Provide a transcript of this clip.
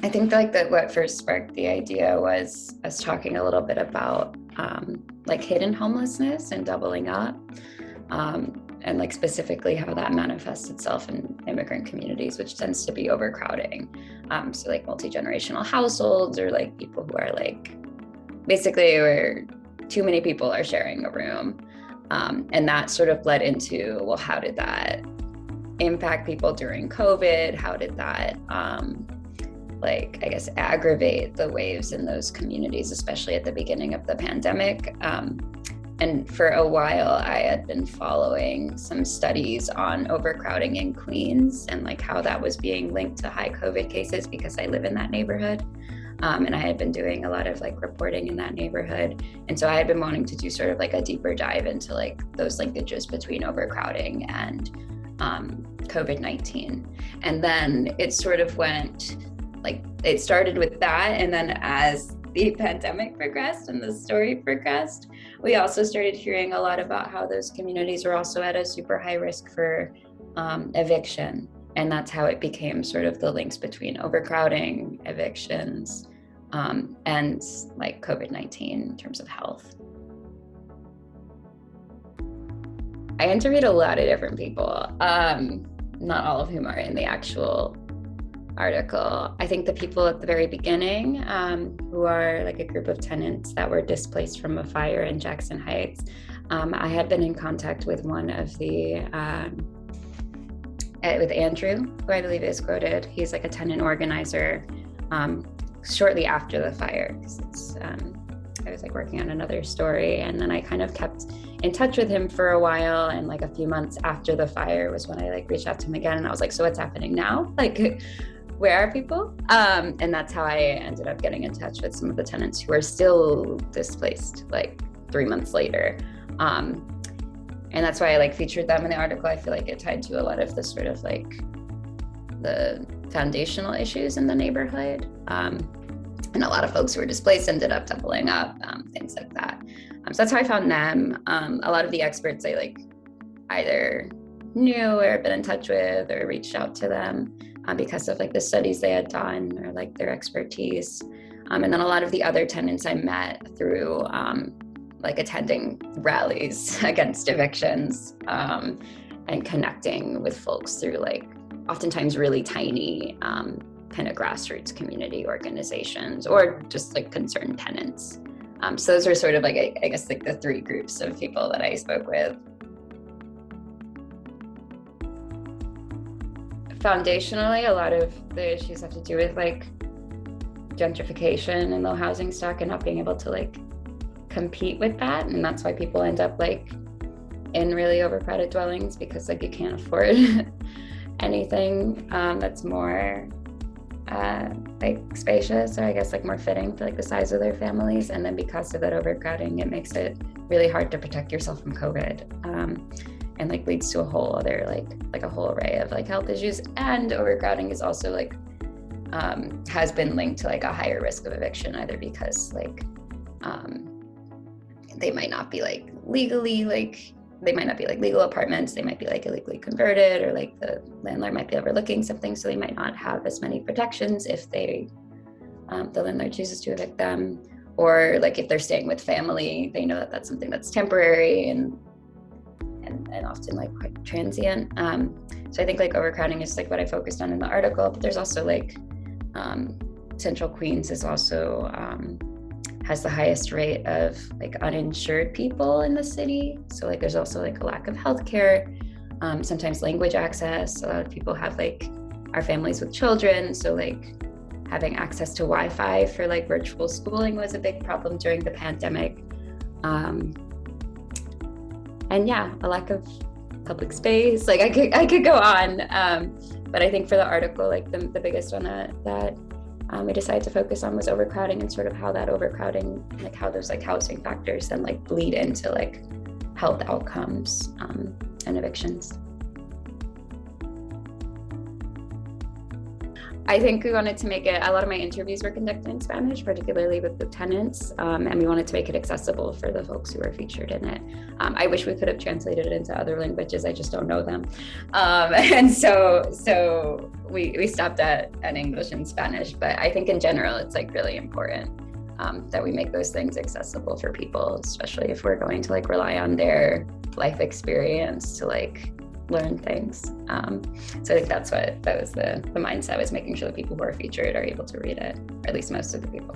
I think like that what first sparked the idea was us talking a little bit about like hidden homelessness and doubling up. And like specifically how that manifests itself in immigrant communities, which tends to be overcrowding. So like multi-generational households, or like people who are like basically where too many people are sharing a room. And that sort of led into, well, how did that impact people during COVID? How did that like, I guess, aggravate the waves in those communities, especially at the beginning of the pandemic? And for a while, I had been following some studies on overcrowding in Queens and like how that was being linked to high COVID cases because I live in that neighborhood. And I had been doing a lot of like reporting in that neighborhood. And so I had been wanting to do sort of like a deeper dive into like those linkages between overcrowding and COVID-19. And then it sort of went like, it started with that. And then as the pandemic progressed and the story progressed, we also started hearing a lot about how those communities were also at a super high risk for eviction. And that's how it became sort of the links between overcrowding, evictions, and like COVID-19 in terms of health. I interviewed a lot of different people, not all of whom are in the actual article. I think the people at the very beginning, who are like a group of tenants that were displaced from a fire in Jackson Heights, I had been in contact with one of the, with Andrew, who I believe is quoted. He's like a tenant organizer, shortly after the fire, because I was like working on another story, and then I kind of kept in touch with him for a while, and like a few months after the fire was when I like reached out to him again, and I was like, so what's happening now? Like, where are people? And that's how I ended up getting in touch with some of the tenants who are still displaced like 3 months later. And that's why I like featured them in the article. I feel like it tied to a lot of the sort of like the foundational issues in the neighborhood. And a lot of folks who were displaced ended up doubling up, things like that. So that's how I found them. A lot of the experts I like either knew or been in touch with or reached out to them because of like the studies they had done or like their expertise. And then a lot of the other tenants I met through like attending rallies against evictions, and connecting with folks through like oftentimes really tiny kind of grassroots community organizations or just like concerned tenants. So those are sort of like, I guess like the three groups of people that I spoke with. Foundationally, a lot of the issues have to do with like gentrification and low housing stock and not being able to like compete with that. And that's why people end up like in really overcrowded dwellings, because like you can't afford anything that's more like spacious, or I guess like more fitting for like the size of their families. And then because of that overcrowding, it makes it really hard to protect yourself from COVID, and like leads to a whole other like a whole array of like health issues. And overcrowding is also like has been linked to like a higher risk of eviction, either because like they might not be like legally like they might not be like legal apartments, they might be like illegally converted, or like the landlord might be overlooking something, so they might not have as many protections if they the landlord chooses to evict them, or like if they're staying with family, they know that that's something that's temporary and often like quite transient. So I think like overcrowding is like what I focused on in the article, but there's also like Central Queens is also has the highest rate of like uninsured people in the city. So like there's also like a lack of healthcare, sometimes language access. A lot of people have like our families with children, so like having access to Wi-Fi for like virtual schooling was a big problem during the pandemic. And yeah, a lack of public space. Like I could go on, but I think for the article, like the biggest one that we decided to focus on was overcrowding, and sort of how that overcrowding, like how those like housing factors then like bleed into like health outcomes and evictions. I think we wanted to make it, a lot of my interviews were conducted in Spanish, particularly with the tenants, and we wanted to make it accessible for the folks who were featured in it. I wish we could have translated it into other languages, I just don't know them. And so we stopped at English and Spanish, but I think in general, it's like really important that we make those things accessible for people, especially if we're going to like rely on their life experience to like learn things. So I think that was the mindset, was making sure that people who are featured are able to read it, or at least most of the people.